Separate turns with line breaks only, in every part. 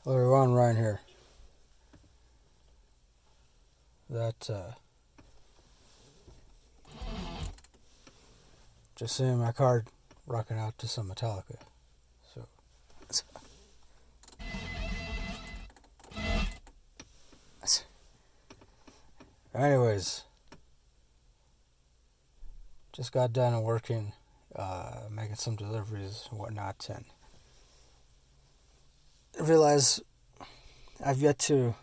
Hello everyone, Ryan here. Just seeing my card rocking out to some Metallica. So, anyways, just got done working, making some deliveries and whatnot, and realized I've yet to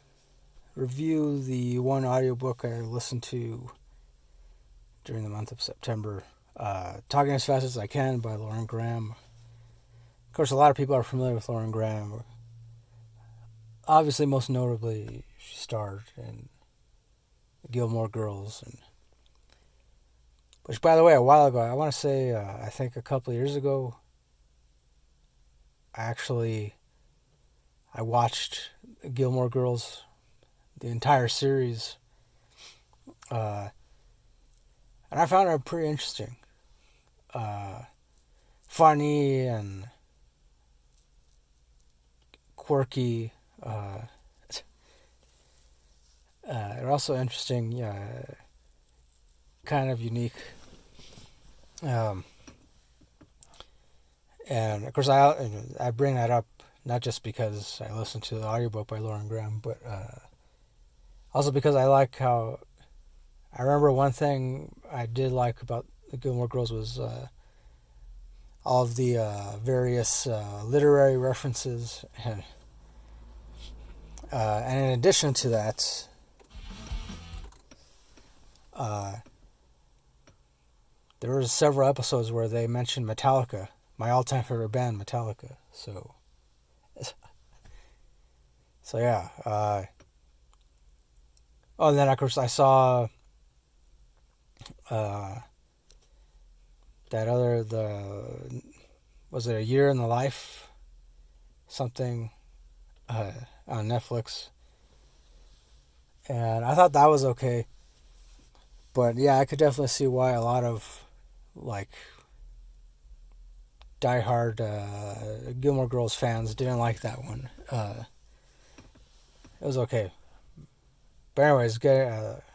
review the one audiobook I listened to during the month of September, Talking as Fast as I Can by Lauren Graham. Of course, a lot of people are familiar with Lauren Graham. Obviously, most notably, she starred in Gilmore Girls. Which, by the way, a while ago, I want to say, I think a couple of years ago, I watched Gilmore Girls, the entire series, and I found it pretty interesting. Funny and quirky. And also interesting, kind of unique. And of course, I bring that up not just because I listened to the audiobook by Lauren Graham, but also because I like how. I remember one thing I did like about the Gilmore Girls was all of the various literary references, and in addition to that, there were several episodes where they mentioned Metallica, my all-time favorite band, Metallica. So yeah. And then of course I saw was it A Year in the Life? Something on Netflix. And I thought that was okay. But yeah, I could definitely see why a lot of diehard Gilmore Girls fans didn't like that one. It was okay. But anyways,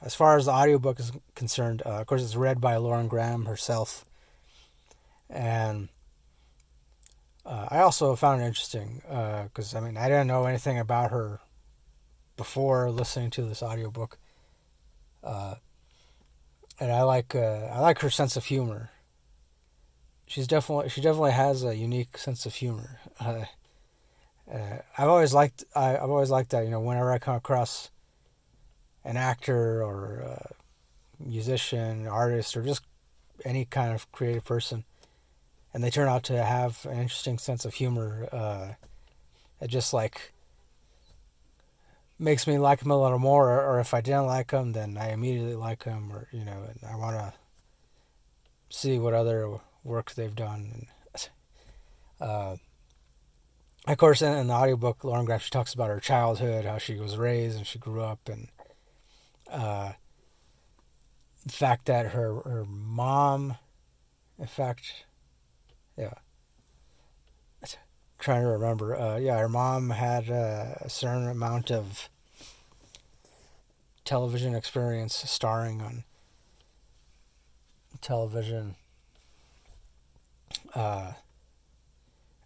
as far as the audiobook is concerned, of course it's read by Lauren Graham herself. And I also found it interesting because, I didn't know anything about her before listening to this audiobook. And I like her sense of humor. She definitely has a unique sense of humor. I've always liked that. Whenever I come across an actor or a musician, artist, or just any kind of creative person, and they turn out to have an interesting sense of humor, it just makes me like them a little more. Or if I didn't like them, then I immediately like them, or and I want to see what other work they've done. Of course, in the audiobook, Lauren Graham, she talks about her childhood, how she was raised and she grew up, and the fact that her mom, in fact, yeah, trying to remember, her mom had a certain amount of television experience starring on television,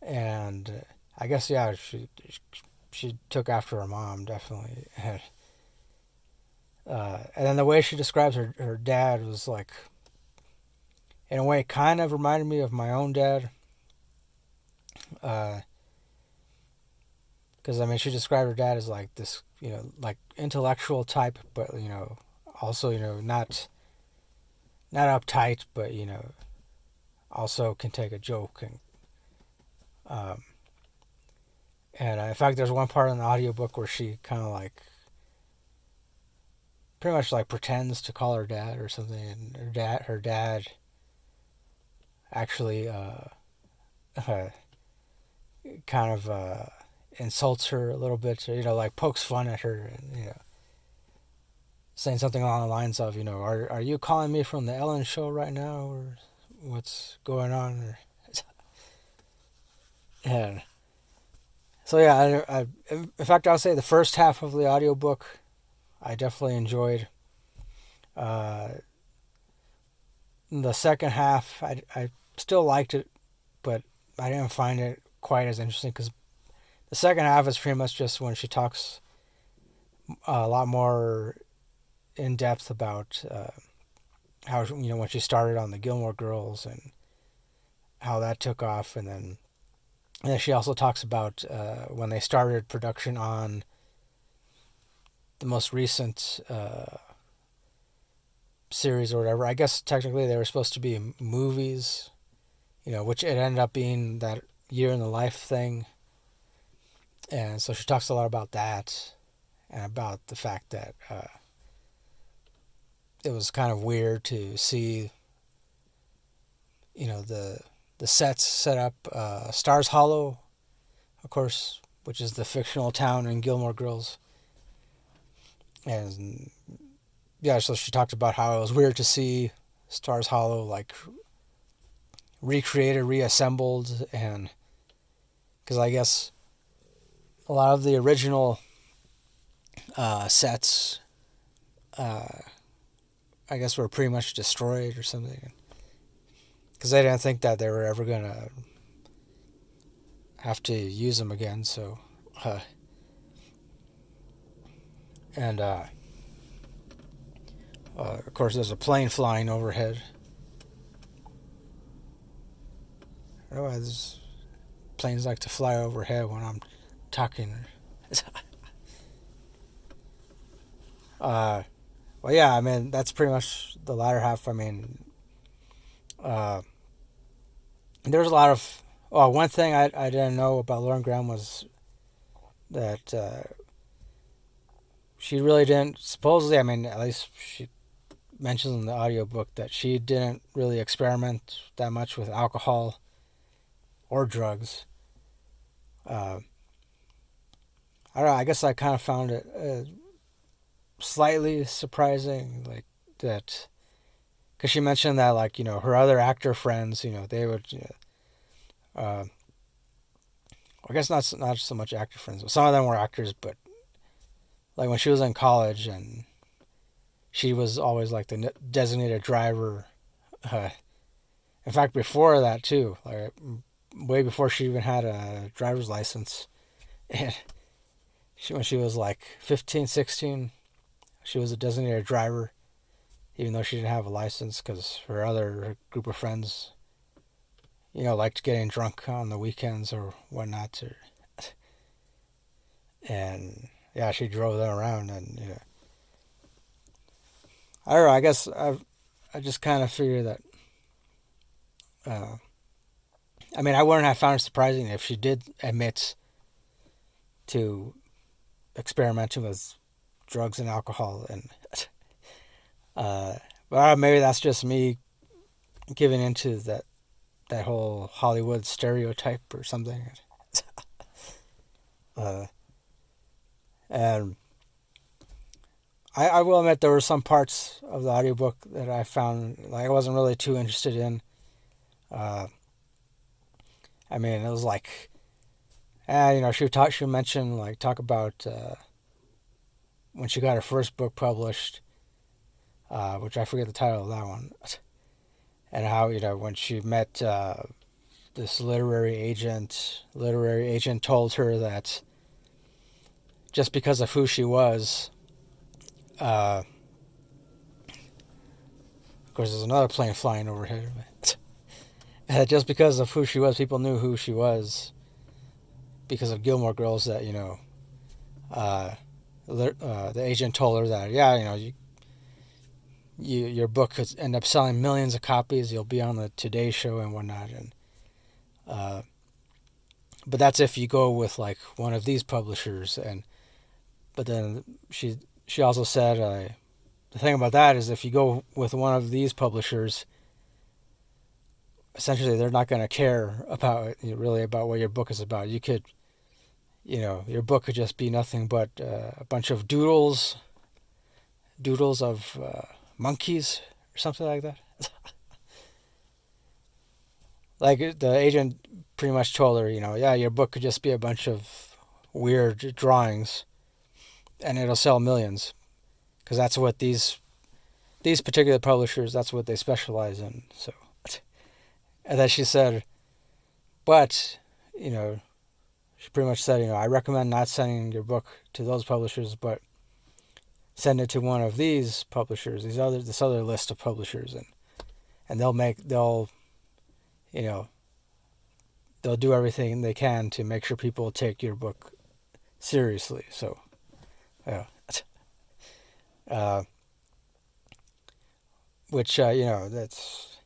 and I guess she took after her mom, definitely. And then the way she describes her dad was in a way, kind of reminded me of my own dad. Because she described her dad as this, intellectual type, but also not uptight, but also can take a joke, and in fact, there's one part in the audiobook where she kind of pretty much pretends to call her dad or something, and her dad actually kind of insults her a little bit, pokes fun at her, and saying something along the lines of, are you calling me from the Ellen show right now, or what's going on? And So yeah, in fact, I'll say the first half of the audiobook I definitely enjoyed. Uh, the second half, I still liked it, but I didn't find it quite as interesting because the second half is pretty much just when she talks a lot more in depth about how, when she started on the Gilmore Girls and how that took off, and then she also talks about when they started production on the most recent series or whatever. I guess technically they were supposed to be movies, which it ended up being that year in the life thing. And so she talks a lot about that and about the fact that it was kind of weird to see, the sets set up. Stars Hollow, of course, which is the fictional town in Gilmore Girls. And yeah, so she talked about how it was weird to see Stars Hollow like recreated, reassembled, and because I guess a lot of the original sets, I guess, were pretty much destroyed or something, because they didn't think that they were ever gonna have to use them again. So, and of course, there's a plane flying overhead. I don't know why these planes like to fly overhead when I'm talking. Well, yeah, I mean, that's pretty much the latter half. I mean, there's a lot of... Oh, one thing I didn't know about Lauren Graham was that she really didn't... Supposedly, I mean, at least she mentions in the audiobook that she didn't really experiment that much with alcohol or drugs. I don't know, I guess I kind of found it slightly surprising, like, that, because she mentioned that, like, her other actor friends, they would, I guess not so much actor friends, but some of them were actors, but like when she was in college and she was always like the designated driver. In fact, before that too, like way before she even had a driver's license, and when she was like 15, 16, she was a designated driver, even though she didn't have a license, because her other group of friends, liked getting drunk on the weekends or whatnot. And yeah, she drove them around, and I don't know. I guess I just kind of figured that. I mean, I wouldn't have found it surprising if she did admit to experimenting with drugs and alcohol, and but maybe that's just me giving into that whole Hollywood stereotype or something. And I will admit there were some parts of the audiobook that I found like I wasn't really too interested in. I mean, it was like, she mentioned, talk about when she got her first book published, which I forget the title of that one, and how, when she met this literary agent told her that just because of who she was, of course, there's another plane flying overhead. Just because of who she was, people knew who she was because of Gilmore Girls. That the agent told her that, your book could end up selling millions of copies. You'll be on the Today Show and whatnot. And but that's if you go with like one of these publishers. But then she also said the thing about that is if you go with one of these publishers, essentially they're not going to care about what your book is about. You could, your book could just be nothing but a bunch of doodles of monkeys or something like that. Like the agent pretty much told her, your book could just be a bunch of weird drawings, and it'll sell millions, because that's what these particular publishers, that's what they specialize in. So, and then she said, but, she pretty much said, I recommend not sending your book to those publishers, but send it to one of these publishers, this other list of publishers, and they'll do everything they can to make sure people take your book seriously. So, yeah. Which, that's,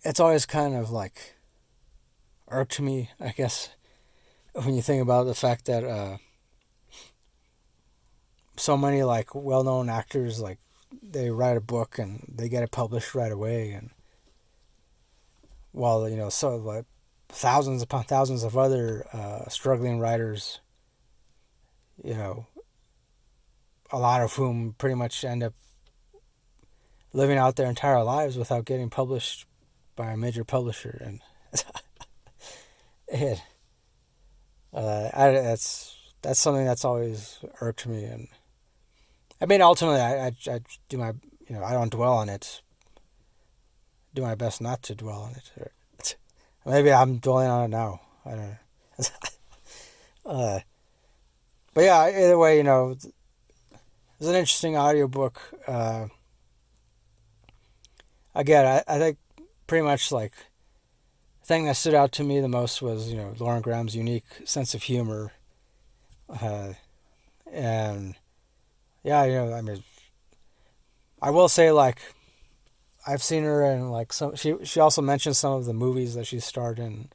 it's always kind of like irked me, I guess, when you think about the fact that so many like well-known actors, like, they write a book and they get it published right away, and while so like thousands upon thousands of other struggling writers, a lot of whom pretty much end up living out their entire lives without getting published by a major publisher, and that's something that's always irked me. And I mean, ultimately, I do my, I don't dwell on it. Do my best not to dwell on it. Maybe I'm dwelling on it now. I don't know. But yeah, either way, it's an interesting audiobook. Again, I think pretty much like the thing that stood out to me the most was, Lauren Graham's unique sense of humor. And yeah, I mean, I will say, like, I've seen her in like she also mentioned some of the movies that she starred in,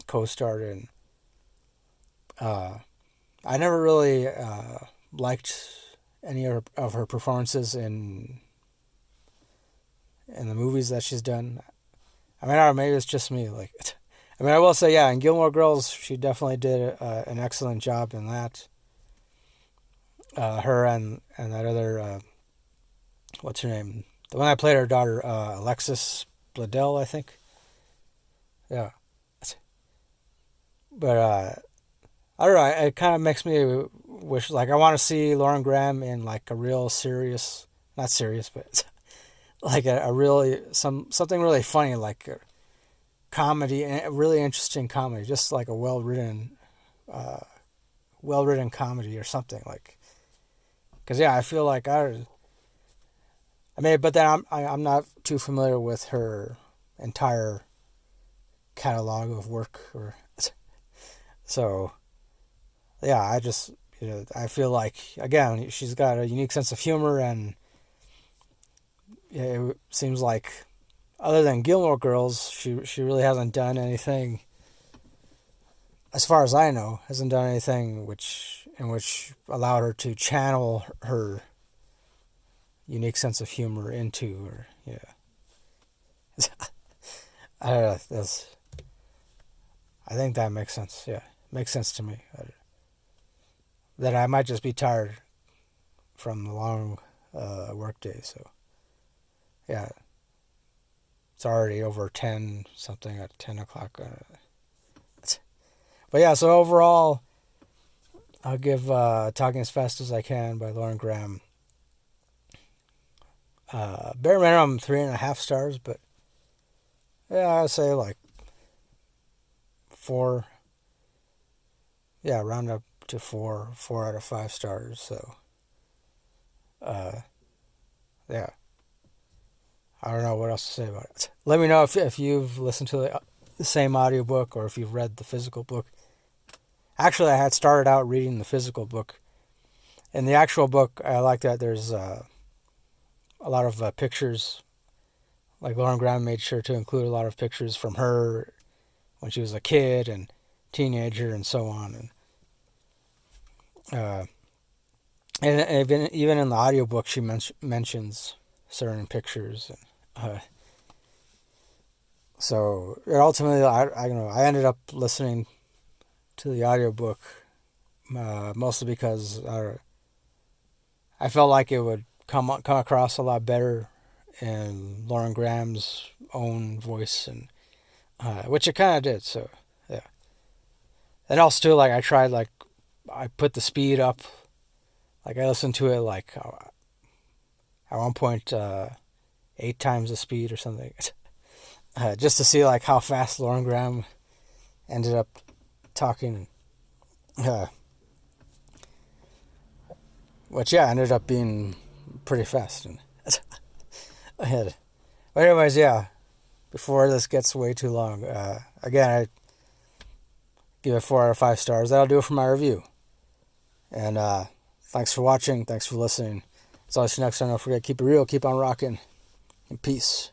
co-starred in. I never really liked any of her performances in the movies that she's done. I mean, I don't know, maybe it's just me. Like, I mean, I will say, yeah, in Gilmore Girls, she definitely did an excellent job in that. Her and that other, what's her name? The one that played her daughter, Alexis Bledel, I think. Yeah. But, I don't know, it kind of makes me wish, like, I want to see Lauren Graham in, like, a real serious, not serious, but like a really, something really funny, like a comedy, a really interesting comedy, just like a well-written comedy or something, like, because, yeah, I feel like but then I'm not too familiar with her entire catalog of work, so, yeah, I just, I feel like, again, she's got a unique sense of humor, and it seems like, other than Gilmore Girls, she really hasn't done anything, as far as I know, hasn't done anything which allowed her to channel her unique sense of humor into her. Yeah. I don't know. I think that makes sense. Yeah, makes sense to me. That I might just be tired from the long work day. So, yeah, it's already over 10 something at 10 o'clock. But yeah, so overall, I'll give Talking as Fast as I Can by Lauren Graham bare minimum 3.5 stars, but yeah, I'd say like 4. Yeah, round up to 4 out of 5 stars. So, yeah, I don't know what else to say about it. Let me know if you've listened to the same audiobook, or if you've read the physical book. Actually, I had started out reading the physical book. In the actual book, I like that there's a lot of pictures. Like, Lauren Graham made sure to include a lot of pictures from her when she was a kid and teenager and so on. And even in the audiobook, she mentions certain pictures. So ultimately, I ended up listening to the audiobook mostly because I felt like it would come across a lot better in Lauren Graham's own voice, and which it kind of did. So, And also too, like I tried, like I put the speed up. Like I listened to it like at one point 8 times the speed or something, just to see like how fast Lauren Graham ended up talking. Which ended up being pretty fast and ahead. But anyways, before this gets way too long, again, I give it 4 out of 5 stars. That'll do it for my review. And thanks for watching. Thanks for listening. As always, next time, don't forget, keep it real, keep on rocking, and peace.